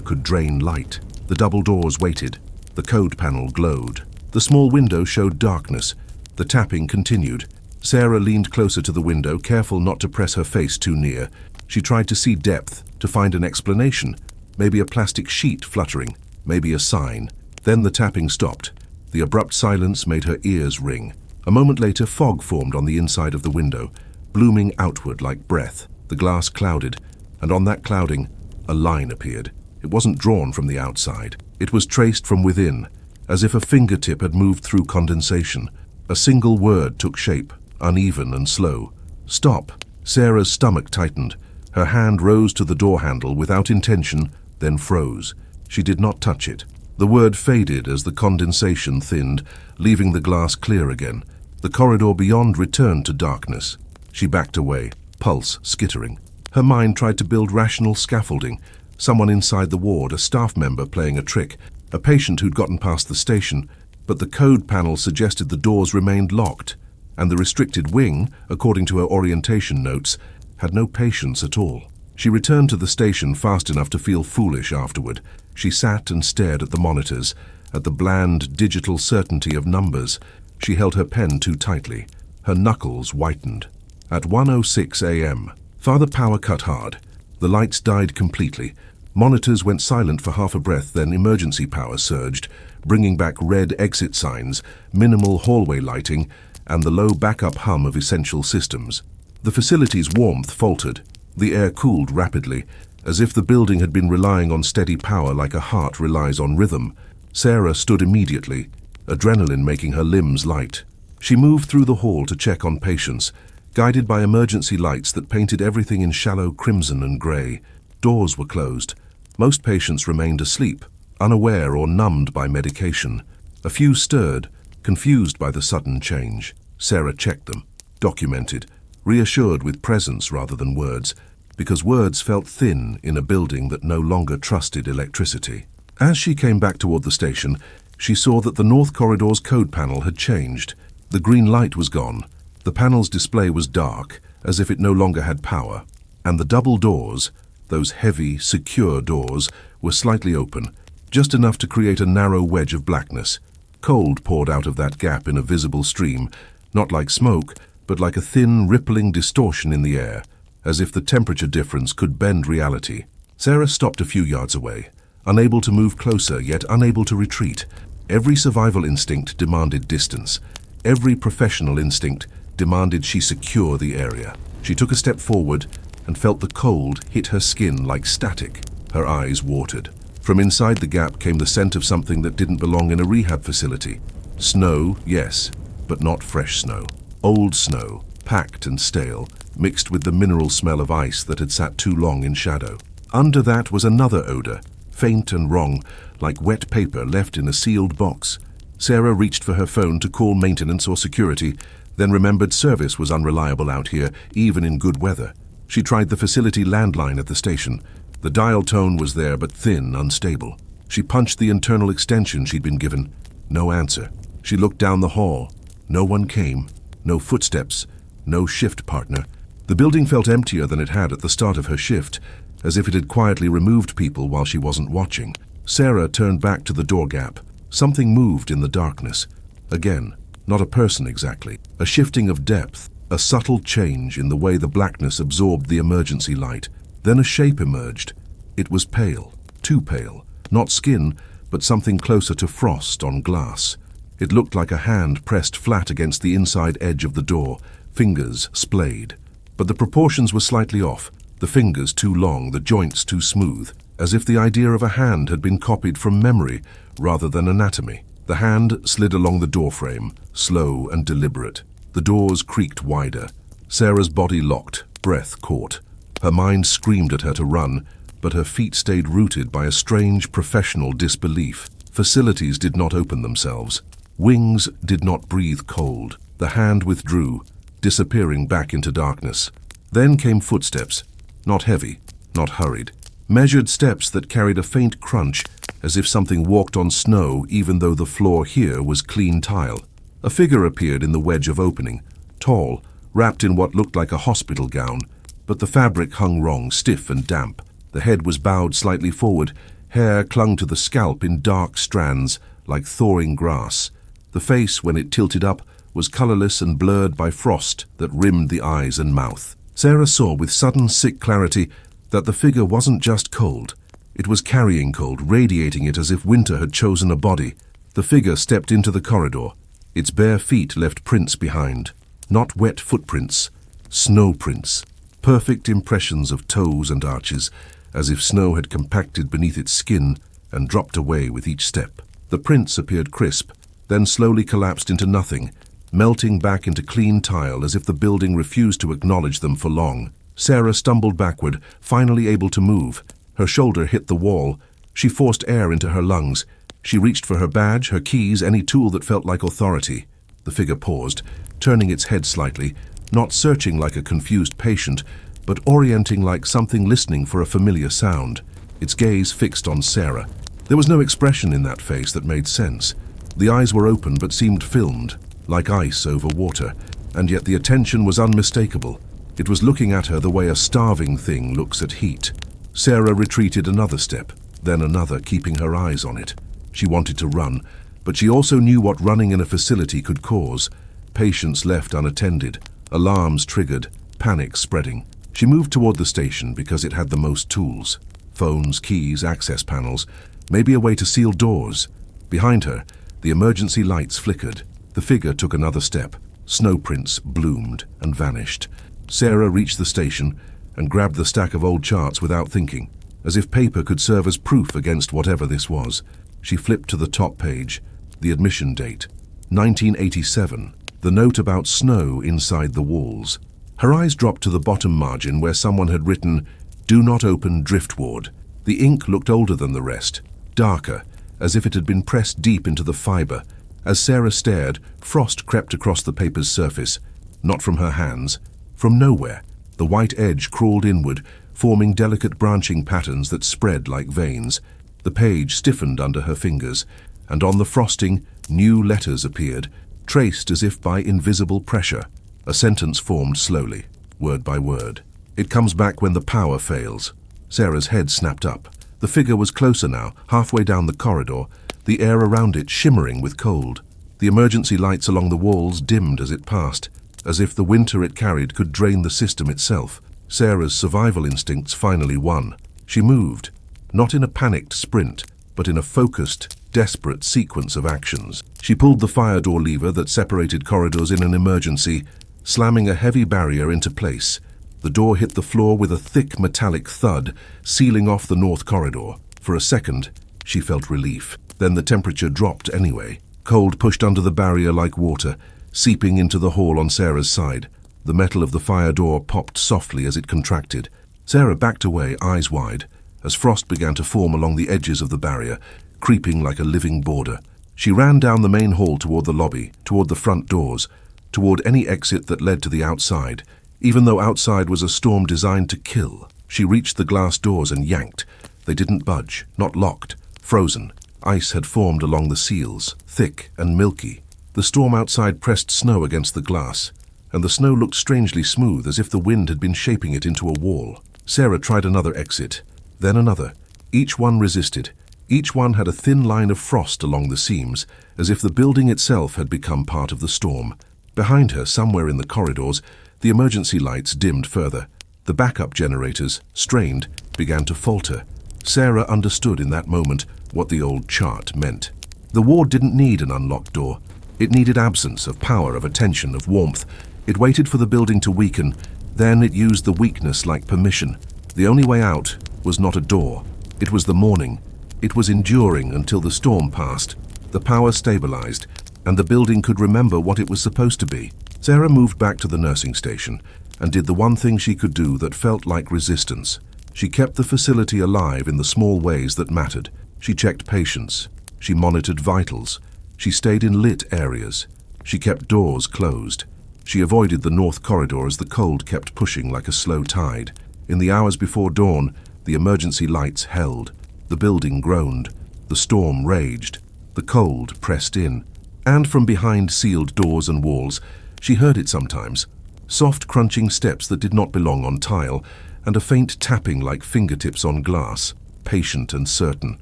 could drain light. The double doors waited. The code panel glowed. The small window showed darkness. The tapping continued. Sarah leaned closer to the window, careful not to press her face too near. She tried to see depth, to find an explanation. Maybe a plastic sheet fluttering, maybe a sign. Then the tapping stopped. The abrupt silence made her ears ring. A moment later, fog formed on the inside of the window, blooming outward like breath. The glass clouded, and on that clouding, a line appeared. It wasn't drawn from the outside. It was traced from within, as if a fingertip had moved through condensation. A single word took shape, uneven and slow. Stop. Sarah's stomach tightened. Her hand rose to the door handle without intention, then froze. She did not touch it. The word faded as the condensation thinned, leaving the glass clear again. The corridor beyond returned to darkness. She backed away, pulse skittering. Her mind tried to build rational scaffolding. Someone inside the ward, a staff member playing a trick, a patient who'd gotten past the station, but the code panel suggested the doors remained locked, and the restricted wing, according to her orientation notes, had no patients at all. She returned to the station fast enough to feel foolish afterward. She sat and stared at the monitors, at the bland digital certainty of numbers. She held her pen too tightly. Her knuckles whitened. At 1:06 a.m., Father Power cut hard. The lights died completely. Monitors went silent for half a breath, then emergency power surged, bringing back red exit signs, minimal hallway lighting, and the low backup hum of essential systems. The facility's warmth faltered. The air cooled rapidly, as if the building had been relying on steady power like a heart relies on rhythm. Sarah stood immediately, adrenaline making her limbs light. She moved through the hall to check on patients, guided by emergency lights that painted everything in shallow crimson and grey. Doors were closed. Most patients remained asleep, unaware or numbed by medication. A few stirred, confused by the sudden change. Sarah checked them, documented, reassured with presence rather than words, because words felt thin in a building that no longer trusted electricity. As she came back toward the station, she saw that the North Corridor's code panel had changed. The green light was gone. The panel's display was dark, as if it no longer had power. And the double doors, those heavy, secure doors, were slightly open, just enough to create a narrow wedge of blackness. Cold poured out of that gap in a visible stream, not like smoke, but like a thin, rippling distortion in the air, as if the temperature difference could bend reality. Sarah stopped a few yards away, unable to move closer, yet unable to retreat. Every survival instinct demanded distance. Every professional instinct demanded she secure the area. She took a step forward and felt the cold hit her skin like static. Her eyes watered. From inside the gap came the scent of something that didn't belong in a rehab facility. Snow, yes, but not fresh snow. Old snow, packed and stale, mixed with the mineral smell of ice that had sat too long in shadow. Under that was another odor, faint and wrong, like wet paper left in a sealed box. Sarah reached for her phone to call maintenance or security, then remembered service was unreliable out here, even in good weather. She tried the facility landline at the station. The dial tone was there, but thin, unstable. She punched the internal extension she'd been given. No answer. She looked down the hall. No one came. No footsteps. No shift partner. The building felt emptier than it had at the start of her shift, as if it had quietly removed people while she wasn't watching. Sarah turned back to the door gap. Something moved in the darkness. Again, not a person exactly. A shifting of depth, a subtle change in the way the blackness absorbed the emergency light. Then a shape emerged. It was pale, too pale. Not skin, but something closer to frost on glass. It looked like a hand pressed flat against the inside edge of the door, fingers splayed. But the proportions were slightly off. The fingers too long, the joints too smooth, as if the idea of a hand had been copied from memory rather than anatomy. The hand slid along the doorframe, slow and deliberate. The doors creaked wider. Sarah's body locked, breath caught. Her mind screamed at her to run, but her feet stayed rooted by a strange professional disbelief. Facilities did not open themselves. Wings did not breathe cold. The hand withdrew, disappearing back into darkness. Then came footsteps, not heavy, not hurried. Measured steps that carried a faint crunch, as if something walked on snow even though the floor here was clean tile. A figure appeared in the wedge of opening, tall, wrapped in what looked like a hospital gown, but the fabric hung wrong, stiff and damp. The head was bowed slightly forward, hair clung to the scalp in dark strands, like thawing grass. The face, when it tilted up, was colorless and blurred by frost that rimmed the eyes and mouth. Sarah saw with sudden sick clarity that the figure wasn't just cold. It was carrying cold, radiating it as if winter had chosen a body. The figure stepped into the corridor. Its bare feet left prints behind. Not wet footprints, snow prints. Perfect impressions of toes and arches, as if snow had compacted beneath its skin and dropped away with each step. The prints appeared crisp, then slowly collapsed into nothing, melting back into clean tile as if the building refused to acknowledge them for long. Sarah stumbled backward, finally able to move. Her shoulder hit the wall. She forced air into her lungs. She reached for her badge, her keys, any tool that felt like authority. The figure paused, turning its head slightly, not searching like a confused patient, but orienting like something listening for a familiar sound. Its gaze fixed on Sarah. There was no expression in that face that made sense. The eyes were open but seemed filmed, like ice over water, and yet the attention was unmistakable. It was looking at her the way a starving thing looks at heat. Sarah retreated another step, then another, keeping her eyes on it. She wanted to run, but she also knew what running in a facility could cause. Patients left unattended, alarms triggered, panic spreading. She moved toward the station because it had the most tools. Phones, keys, access panels, maybe a way to seal doors. Behind her, the emergency lights flickered. The figure took another step. Snow prints bloomed and vanished. Sarah reached the station and grabbed the stack of old charts without thinking, as if paper could serve as proof against whatever this was. She flipped to the top page. The admission date, 1987. The note about snow inside the walls. Her eyes dropped to the bottom margin where someone had written, "Do not open driftwood." The ink looked older than the rest, darker, as if it had been pressed deep into the fiber. As Sarah stared, frost crept across the paper's surface, not from her hands, from nowhere. The white edge crawled inward, forming delicate branching patterns that spread like veins. The page stiffened under her fingers, and on the frosting, new letters appeared, traced as if by invisible pressure. A sentence formed slowly, word by word. "It comes back when the power fails." Sarah's head snapped up. The figure was closer now, halfway down the corridor, the air around it shimmering with cold. The emergency lights along the walls dimmed as it passed, as if the winter it carried could drain the system itself. Sarah's survival instincts finally won. She moved, not in a panicked sprint, but in a focused, desperate sequence of actions. She pulled the fire door lever that separated corridors in an emergency, slamming a heavy barrier into place. The door hit the floor with a thick metallic thud, sealing off the north corridor. For a second, she felt relief. Then the temperature dropped anyway. Cold pushed under the barrier like water, seeping into the hall on Sarah's side. The metal of the fire door popped softly as it contracted. Sarah backed away, eyes wide, as frost began to form along the edges of the barrier, creeping like a living border. She ran down the main hall toward the lobby, toward the front doors, toward any exit that led to the outside. Even though outside was a storm designed to kill, she reached the glass doors and yanked. They didn't budge, not locked, frozen. Ice had formed along the seals, thick and milky. The storm outside pressed snow against the glass, and the snow looked strangely smooth, as if the wind had been shaping it into a wall. Sarah tried another exit, then another. Each one resisted. Each one had a thin line of frost along the seams, as if the building itself had become part of the storm. Behind her, somewhere in the corridors, the emergency lights dimmed further. The backup generators, strained, began to falter. Sarah understood in that moment what the old chart meant. The ward didn't need an unlocked door. It needed absence of power, of attention, of warmth. It waited for the building to weaken, then it used the weakness like permission. The only way out was not a door. It was the morning. It was enduring until the storm passed. The power stabilized, and the building could remember what it was supposed to be. Sarah moved back to the nursing station and did the one thing she could do that felt like resistance. She kept the facility alive in the small ways that mattered. She checked patients. She monitored vitals. She stayed in lit areas. She kept doors closed. She avoided the north corridor as the cold kept pushing like a slow tide. In the hours before dawn, the emergency lights held. The building groaned. The storm raged. The cold pressed in. And from behind sealed doors and walls, she heard it sometimes. Soft crunching steps that did not belong on tile, and a faint tapping like fingertips on glass, patient and certain.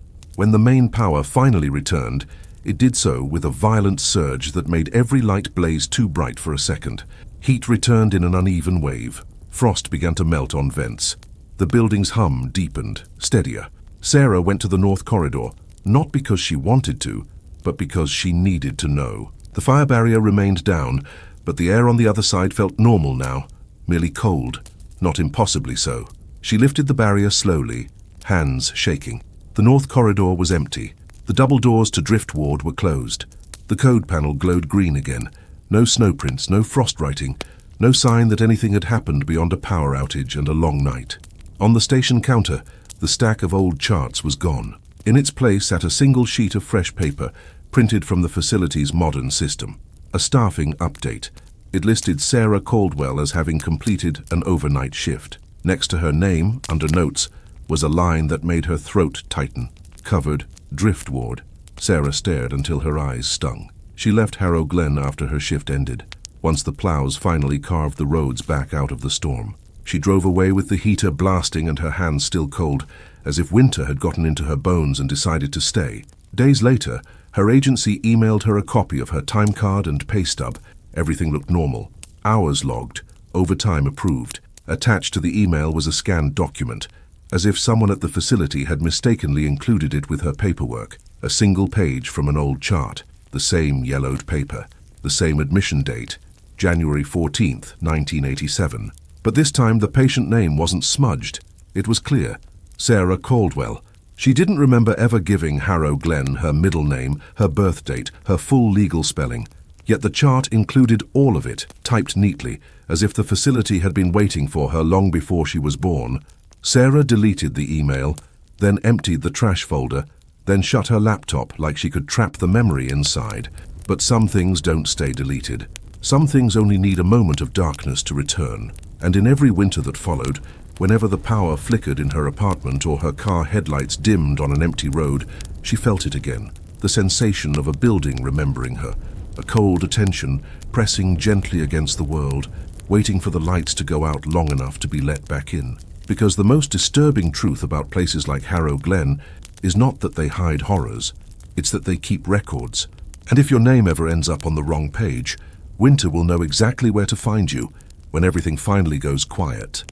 When the main power finally returned, it did so with a violent surge that made every light blaze too bright for a second. Heat returned in an uneven wave. Frost began to melt on vents. The building's hum deepened, steadier. Sarah went to the north corridor, not because she wanted to, but because she needed to know. The fire barrier remained down, but the air on the other side felt normal now, merely cold, not impossibly so. She lifted the barrier slowly, hands shaking. The north corridor was empty. The double doors to Drift Ward were closed. The code panel glowed green again. No snowprints, no frost writing, no sign that anything had happened beyond a power outage and a long night. On the station counter, the stack of old charts was gone. In its place sat a single sheet of fresh paper, printed from the facility's modern system. A staffing update. It listed Sarah Caldwell as having completed an overnight shift. Next to her name, under notes, was a line that made her throat tighten. Covered, Drift Ward. Sarah stared until her eyes stung. She left Harrow Glen after her shift ended, once the plows finally carved the roads back out of the storm. She drove away with the heater blasting and her hands still cold, as if winter had gotten into her bones and decided to stay. Days later, her agency emailed her a copy of her time card and pay stub. Everything looked normal. Hours logged, overtime approved. Attached to the email was a scanned document, as if someone at the facility had mistakenly included it with her paperwork. A single page from an old chart, the same yellowed paper, the same admission date, January 14th, 1987. But this time the patient name wasn't smudged. It was clear. Sarah Caldwell, She didn't remember ever giving Harrow Glen her middle name, her birth date, her full legal spelling. Yet the chart included all of it, typed neatly, as if the facility had been waiting for her long before she was born. Sarah deleted the email, then emptied the trash folder, then shut her laptop like she could trap the memory inside. But some things don't stay deleted. Some things only need a moment of darkness to return. And in every winter that followed, whenever the power flickered in her apartment or her car headlights dimmed on an empty road, she felt it again, the sensation of a building remembering her, a cold attention pressing gently against the world, waiting for the lights to go out long enough to be let back in. Because the most disturbing truth about places like Harrow Glen is not that they hide horrors, it's that they keep records. And if your name ever ends up on the wrong page, Winter will know exactly where to find you when everything finally goes quiet.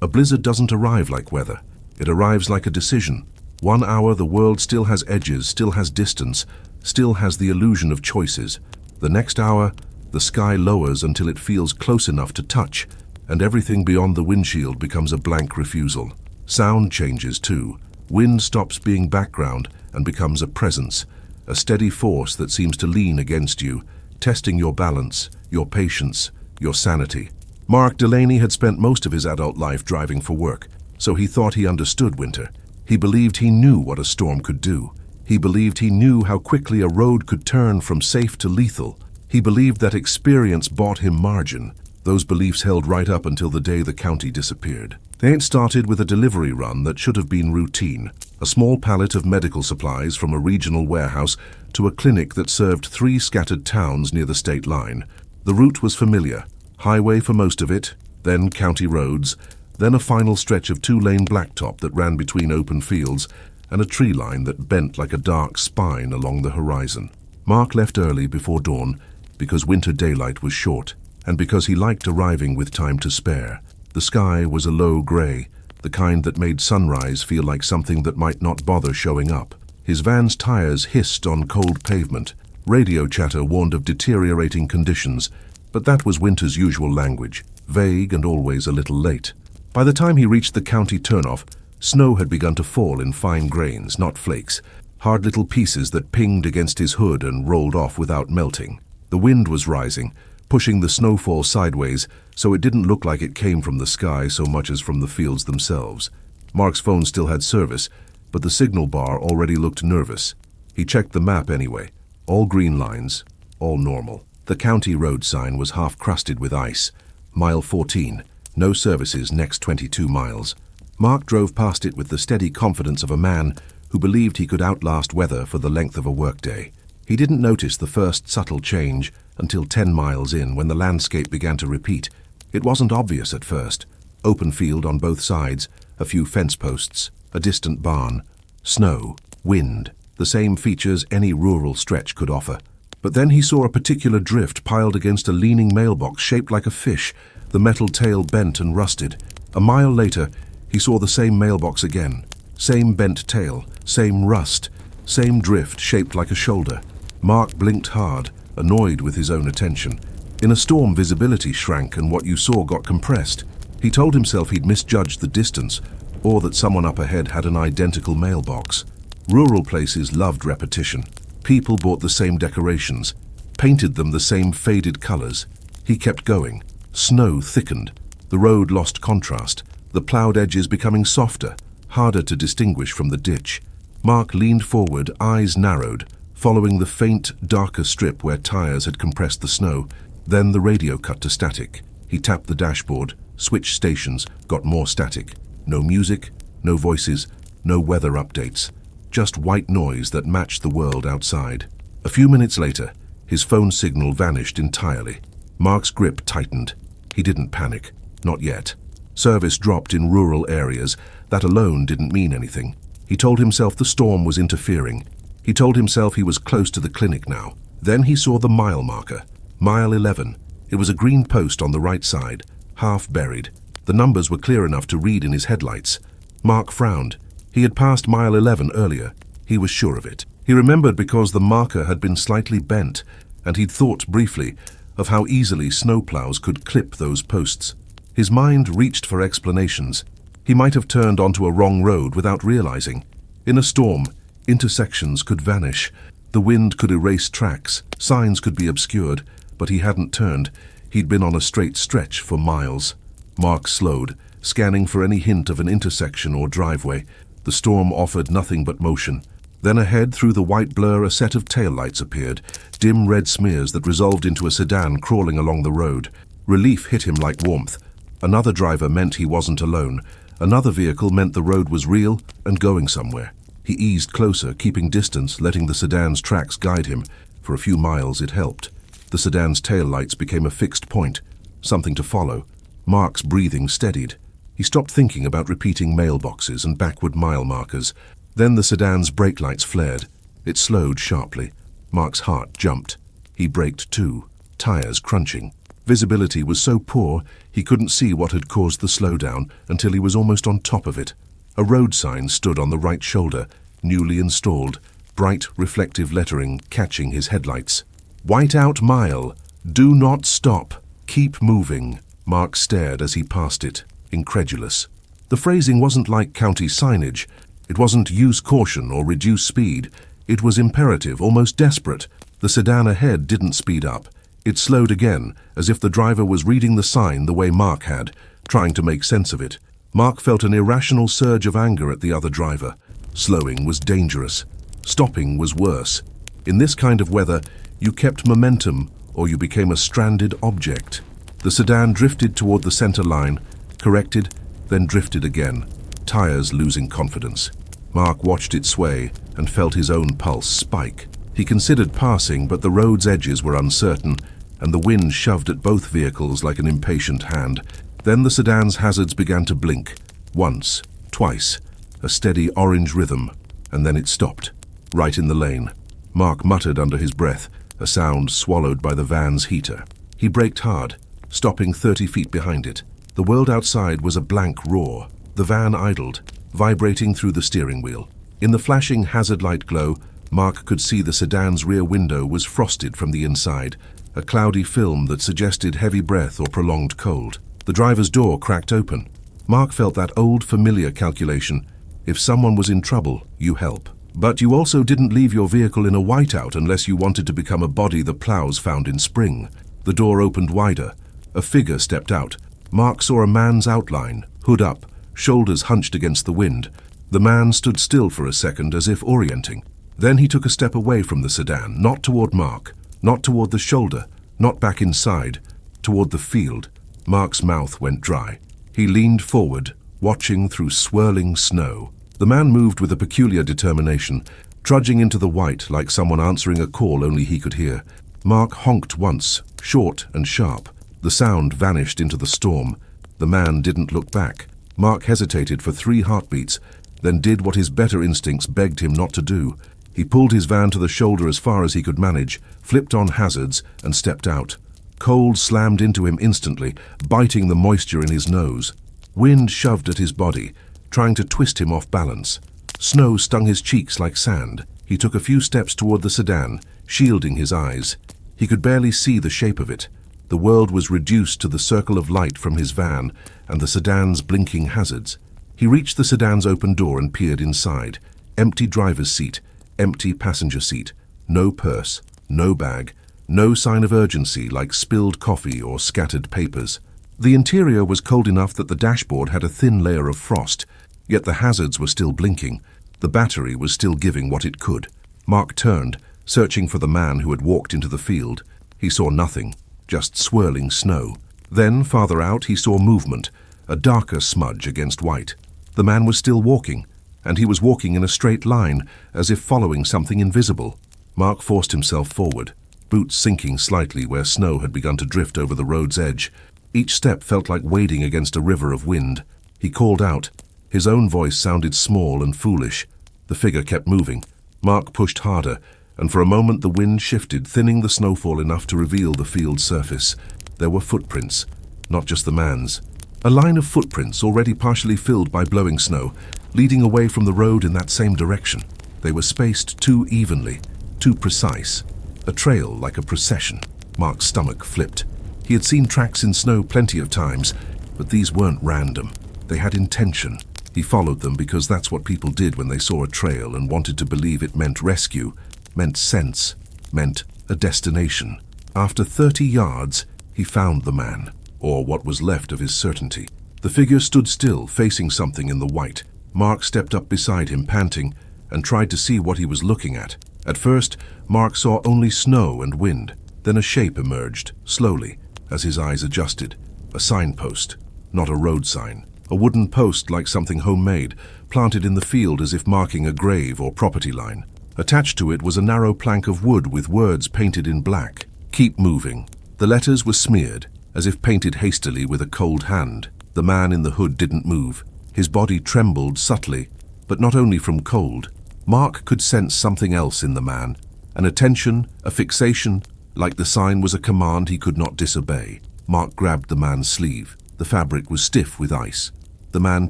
A blizzard doesn't arrive like weather. It arrives like a decision. 1 hour the world still has edges, still has distance, still has the illusion of choices. The next hour, the sky lowers until it feels close enough to touch, and everything beyond the windshield becomes a blank refusal. Sound changes too. Wind stops being background and becomes a presence, a steady force that seems to lean against you, testing your balance, your patience, your sanity. Mark Delaney had spent most of his adult life driving for work, so he thought he understood winter. He believed he knew what a storm could do. He believed he knew how quickly a road could turn from safe to lethal. He believed that experience bought him margin. Those beliefs held right up until the day the county disappeared. They had started with a delivery run that should have been routine, a small pallet of medical supplies from a regional warehouse to a clinic that served 3 scattered towns near the state line. The route was familiar. Highway for most of it, then county roads, then a final stretch of 2-lane blacktop that ran between open fields and a tree line that bent like a dark spine along the horizon. Mark left early before dawn because winter daylight was short and because he liked arriving with time to spare. The sky was a low gray, the kind that made sunrise feel like something that might not bother showing up. His van's tires hissed on cold pavement. Radio chatter warned of deteriorating conditions, but that was winter's usual language, vague and always a little late. By the time he reached the county turnoff, snow had begun to fall in fine grains, not flakes, hard little pieces that pinged against his hood and rolled off without melting. The wind was rising, pushing the snowfall sideways, so it didn't look like it came from the sky so much as from the fields themselves. Mark's phone still had service, but the signal bar already looked nervous. He checked the map anyway. All green lines, all normal. The county road sign was half-crusted with ice. Mile 14, no services next 22 miles. Mark drove past it with the steady confidence of a man who believed he could outlast weather for the length of a workday. He didn't notice the first subtle change until 10 miles in, when the landscape began to repeat. It wasn't obvious at first. Open field on both sides, a few fence posts, a distant barn, snow, wind, the same features any rural stretch could offer. But then he saw a particular drift piled against a leaning mailbox shaped like a fish, the metal tail bent and rusted. A mile later, he saw the same mailbox again. Same bent tail, same rust, same drift shaped like a shoulder. Mark blinked hard, annoyed with his own attention. In a storm, visibility shrank and what you saw got compressed. He told himself he'd misjudged the distance, or that someone up ahead had an identical mailbox. Rural places loved repetition. People bought the same decorations, painted them the same faded colors. He kept going. Snow thickened. The road lost contrast, the plowed edges becoming softer, harder to distinguish from the ditch. Mark leaned forward, eyes narrowed, following the faint, darker strip where tires had compressed the snow. Then the radio cut to static. He tapped the dashboard, switched stations, got more static. No music, no voices, no weather updates. Just white noise that matched the world outside. A few minutes later, his phone signal vanished entirely. Mark's grip tightened. He didn't panic. Not yet. Service dropped in rural areas. That alone didn't mean anything. He told himself the storm was interfering. He told himself he was close to the clinic now. Then he saw the mile marker. Mile 11. It was a green post on the right side, half buried. The numbers were clear enough to read in his headlights. Mark frowned. He had passed mile 11 earlier. He was sure of it. He remembered because the marker had been slightly bent, and he'd thought briefly of how easily snowplows could clip those posts. His mind reached for explanations. He might have turned onto a wrong road without realizing. In a storm, intersections could vanish. The wind could erase tracks, signs could be obscured, but he hadn't turned. He'd been on a straight stretch for miles. Mark slowed, scanning for any hint of an intersection or driveway. The storm offered nothing but motion. Then ahead, through the white blur, a set of taillights appeared, dim red smears that resolved into a sedan crawling along the road. Relief hit him like warmth. Another driver meant he wasn't alone. Another vehicle meant the road was real and going somewhere. He eased closer, keeping distance, letting the sedan's tracks guide him. For a few miles it helped. The sedan's taillights became a fixed point, something to follow. Mark's breathing steadied. He stopped thinking about repeating mailboxes and backward mile markers. Then the sedan's brake lights flared. It slowed sharply. Mark's heart jumped. He braked too, tires crunching. Visibility was so poor he couldn't see what had caused the slowdown until he was almost on top of it. A road sign stood on the right shoulder, newly installed, bright reflective lettering catching his headlights. "Whiteout Mile. Do not stop. Keep moving." Mark stared as he passed it, incredulous. The phrasing wasn't like county signage. It wasn't use caution or reduce speed. It was imperative, almost desperate. The sedan ahead didn't speed up. It slowed again, as if the driver was reading the sign the way Mark had, trying to make sense of it. Mark felt an irrational surge of anger at the other driver. Slowing was dangerous. Stopping was worse. In this kind of weather, you kept momentum or you became a stranded object. The sedan drifted toward the center line, corrected, then drifted again, tires losing confidence. Mark watched it sway and felt his own pulse spike. He considered passing, but the road's edges were uncertain, and the wind shoved at both vehicles like an impatient hand. Then the sedan's hazards began to blink. Once, twice, a steady orange rhythm, and then it stopped, right in the lane. Mark muttered under his breath, a sound swallowed by the van's heater. He braked hard, stopping 30 feet behind it. The world outside was a blank roar. The van idled, vibrating through the steering wheel. In the flashing hazard light glow, Mark could see the sedan's rear window was frosted from the inside, a cloudy film that suggested heavy breath or prolonged cold. The driver's door cracked open. Mark felt that old familiar calculation: if someone was in trouble, you help. But you also didn't leave your vehicle in a whiteout unless you wanted to become a body the plows found in spring. The door opened wider. A figure stepped out. Mark saw a man's outline, hood up, shoulders hunched against the wind. The man stood still for a second as if orienting. Then he took a step away from the sedan, not toward Mark, not toward the shoulder, not back inside, toward the field. Mark's mouth went dry. He leaned forward, watching through swirling snow. The man moved with a peculiar determination, trudging into the white like someone answering a call only he could hear. Mark honked once, short and sharp. The sound vanished into the storm. The man didn't look back. Mark hesitated for 3 heartbeats, then did what his better instincts begged him not to do. He pulled his van to the shoulder as far as he could manage, flipped on hazards, and stepped out. Cold slammed into him instantly, biting the moisture in his nose. Wind shoved at his body, trying to twist him off balance. Snow stung his cheeks like sand. He took a few steps toward the sedan, shielding his eyes. He could barely see the shape of it. The world was reduced to the circle of light from his van and the sedan's blinking hazards. He reached the sedan's open door and peered inside. Empty driver's seat, empty passenger seat. No purse, no bag, no sign of urgency like spilled coffee or scattered papers. The interior was cold enough that the dashboard had a thin layer of frost, yet the hazards were still blinking. The battery was still giving what it could. Mark turned, searching for the man who had walked into the field. He saw nothing, just swirling snow. Then, farther out, he saw movement, a darker smudge against white. The man was still walking, and he was walking in a straight line, as if following something invisible. Mark forced himself forward, boots sinking slightly where snow had begun to drift over the road's edge. Each step felt like wading against a river of wind. He called out. His own voice sounded small and foolish. The figure kept moving. Mark pushed harder, and for a moment the wind shifted, thinning the snowfall enough to reveal the field's surface. There were footprints, not just the man's. A line of footprints already partially filled by blowing snow, leading away from the road in that same direction. They were spaced too evenly, too precise. A trail like a procession. Mark's stomach flipped. He had seen tracks in snow plenty of times, but these weren't random. They had intention. He followed them because that's what people did when they saw a trail and wanted to believe it meant rescue, meant sense, meant a destination. After 30 yards, he found the man, or what was left of his certainty. The figure stood still, facing something in the white. Mark stepped up beside him, panting, and tried to see what he was looking at. At first, Mark saw only snow and wind. Then a shape emerged, slowly, as his eyes adjusted. A signpost, not a road sign. A wooden post like something homemade, planted in the field as if marking a grave or property line. Attached to it was a narrow plank of wood with words painted in black. "Keep moving." The letters were smeared, as if painted hastily with a cold hand. The man in the hood didn't move. His body trembled subtly, but not only from cold. Mark could sense something else in the man, an attention, a fixation, like the sign was a command he could not disobey. Mark grabbed the man's sleeve. The fabric was stiff with ice. The man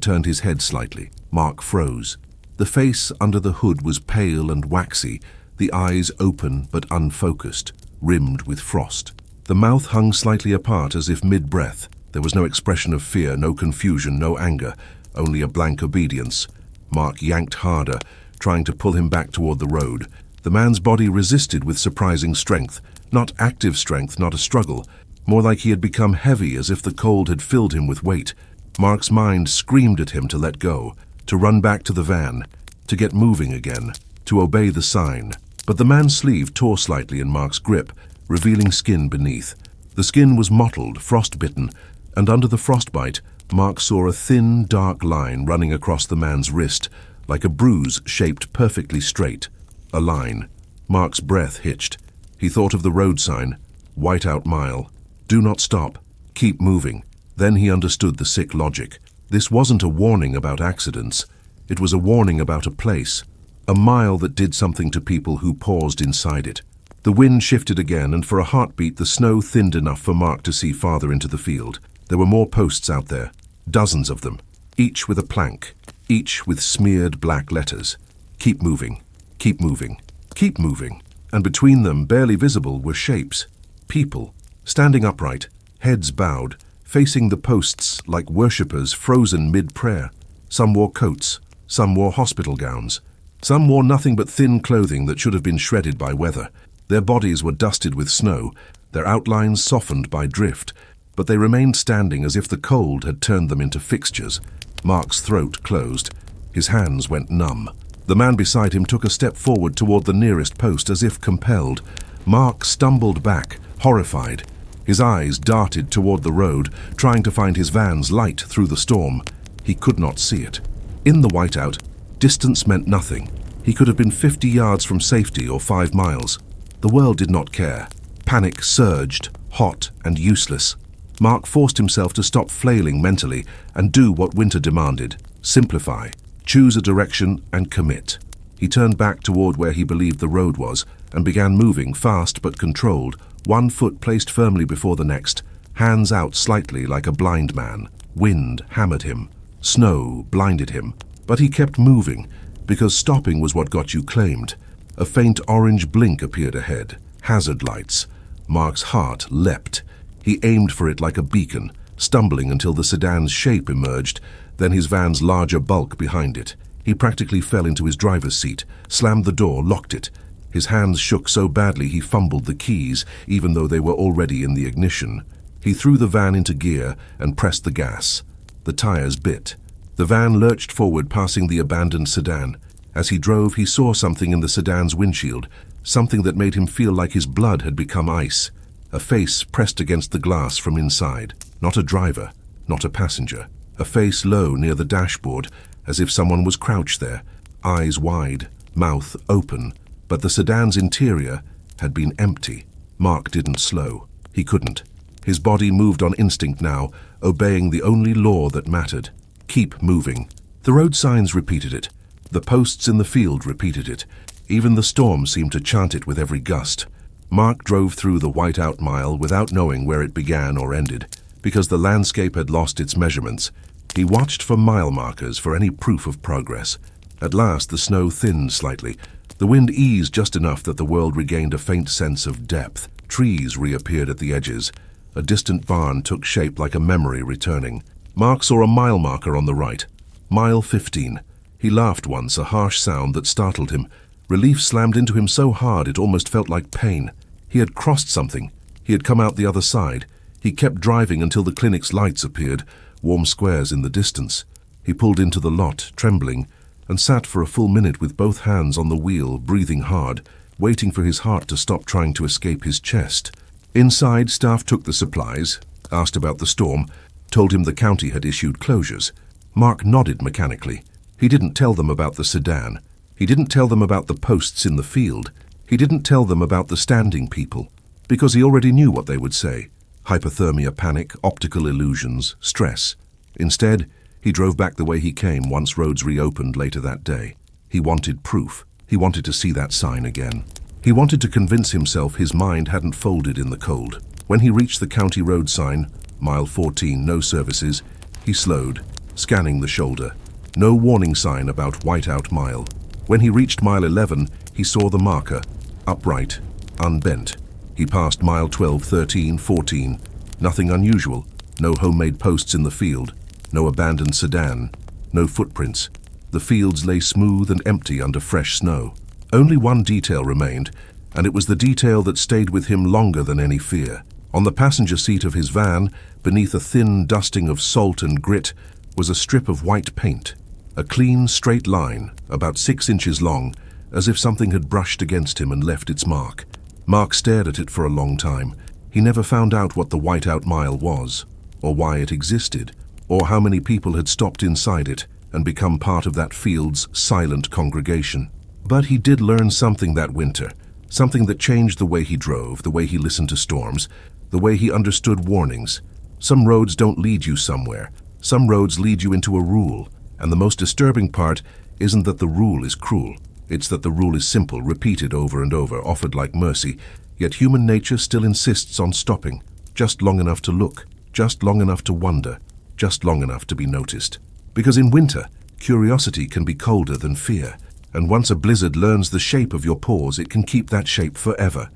turned his head slightly. Mark froze. The face under the hood was pale and waxy, the eyes open but unfocused, rimmed with frost. The mouth hung slightly apart as if mid-breath. There was no expression of fear, no confusion, no anger, only a blank obedience. Mark yanked harder, trying to pull him back toward the road. The man's body resisted with surprising strength. Not active strength, not a struggle. More like he had become heavy, as if the cold had filled him with weight. Mark's mind screamed at him to let go, to run back to the van, to get moving again, to obey the sign. But the man's sleeve tore slightly in Mark's grip, revealing skin beneath. The skin was mottled, frost-bitten, and under the frostbite, Mark saw a thin, dark line running across the man's wrist, like a bruise shaped perfectly straight. A line. Mark's breath hitched. He thought of the road sign, "Whiteout Mile." Do not stop. Keep moving. Then he understood the sick logic. This wasn't a warning about accidents. It was a warning about a place, a mile that did something to people who paused inside it. The wind shifted again, and for a heartbeat the snow thinned enough for Mark to see farther into the field. There were more posts out there, dozens of them, each with a plank, each with smeared black letters. Keep moving, keep moving, keep moving. And between them, barely visible, were shapes, people, standing upright, heads bowed, facing the posts like worshippers frozen mid-prayer. Some wore coats, some wore hospital gowns. Some wore nothing but thin clothing that should have been shredded by weather. Their bodies were dusted with snow, their outlines softened by drift, but they remained standing as if the cold had turned them into fixtures. Mark's throat closed. His hands went numb. The man beside him took a step forward toward the nearest post as if compelled. Mark stumbled back, horrified. His eyes darted toward the road, trying to find his van's light through the storm. He could not see it. In the whiteout, distance meant nothing. He could have been 50 yards from safety or 5 miles. The world did not care. Panic surged, hot and useless. Mark forced himself to stop flailing mentally and do what winter demanded. Simplify. Choose a direction and commit. He turned back toward where he believed the road was and began moving, fast but controlled, one foot placed firmly before the next, hands out slightly like a blind man. Wind hammered him. Snow blinded him. But he kept moving, because stopping was what got you claimed. A faint orange blink appeared ahead. Hazard lights. Mark's heart leapt. He aimed for it like a beacon, stumbling until the sedan's shape emerged, then his van's larger bulk behind it. He practically fell into his driver's seat, slammed the door, locked it. His hands shook so badly he fumbled the keys, even though they were already in the ignition. He threw the van into gear and pressed the gas. The tires bit. The van lurched forward, passing the abandoned sedan. As he drove, he saw something in the sedan's windshield, something that made him feel like his blood had become ice. A face pressed against the glass from inside. Not a driver, not a passenger. A face low near the dashboard, as if someone was crouched there, eyes wide, mouth open. But the sedan's interior had been empty. Mark didn't slow. He couldn't. His body moved on instinct now, obeying the only law that mattered. Keep moving. The road signs repeated it. The posts in the field repeated it. Even the storm seemed to chant it with every gust. Mark drove through the Whiteout Mile without knowing where it began or ended, because the landscape had lost its measurements. He watched for mile markers, for any proof of progress. At last the snow thinned slightly. The wind eased just enough that the world regained a faint sense of depth. Trees reappeared at the edges. A distant barn took shape like a memory returning. Mark saw a mile marker on the right. Mile 15. He laughed once, a harsh sound that startled him. Relief slammed into him so hard it almost felt like pain. He had crossed something. He had come out the other side. He kept driving until the clinic's lights appeared, warm squares in the distance. He pulled into the lot, trembling, and sat for a full minute with both hands on the wheel, breathing hard, waiting for his heart to stop trying to escape his chest. Inside, staff took the supplies, asked about the storm, told him the county had issued closures. Mark nodded mechanically. He didn't tell them about the sedan. He didn't tell them about the posts in the field. He didn't tell them about the standing people, because he already knew what they would say. Hypothermia, panic, optical illusions, stress. Instead, he drove back the way he came once roads reopened later that day. He wanted proof. He wanted to see that sign again. He wanted to convince himself his mind hadn't folded in the cold. When he reached the county road sign, mile 14, no services, he slowed, scanning the shoulder. No warning sign about whiteout mile. When he reached mile 11, he saw the marker, upright, unbent. He passed mile 12, 13, 14. Nothing unusual. No homemade posts in the field. No abandoned sedan. No footprints. The fields lay smooth and empty under fresh snow. Only one detail remained, and it was the detail that stayed with him longer than any fear. On the passenger seat of his van, beneath a thin dusting of salt and grit, was a strip of white paint. A clean, straight line, about 6 inches long, as if something had brushed against him and left its mark. Mark stared at it for a long time. He never found out what the whiteout mile was, or why it existed, or how many people had stopped inside it and become part of that field's silent congregation. But he did learn something that winter, something that changed the way he drove, the way he listened to storms, the way he understood warnings. Some roads don't lead you somewhere. Some roads lead you into a rule, and the most disturbing part isn't that the rule is cruel. It's that the rule is simple, repeated over and over, offered like mercy, yet human nature still insists on stopping, just long enough to look, just long enough to wonder, just long enough to be noticed. Because in winter, curiosity can be colder than fear, and once a blizzard learns the shape of your pause, it can keep that shape forever.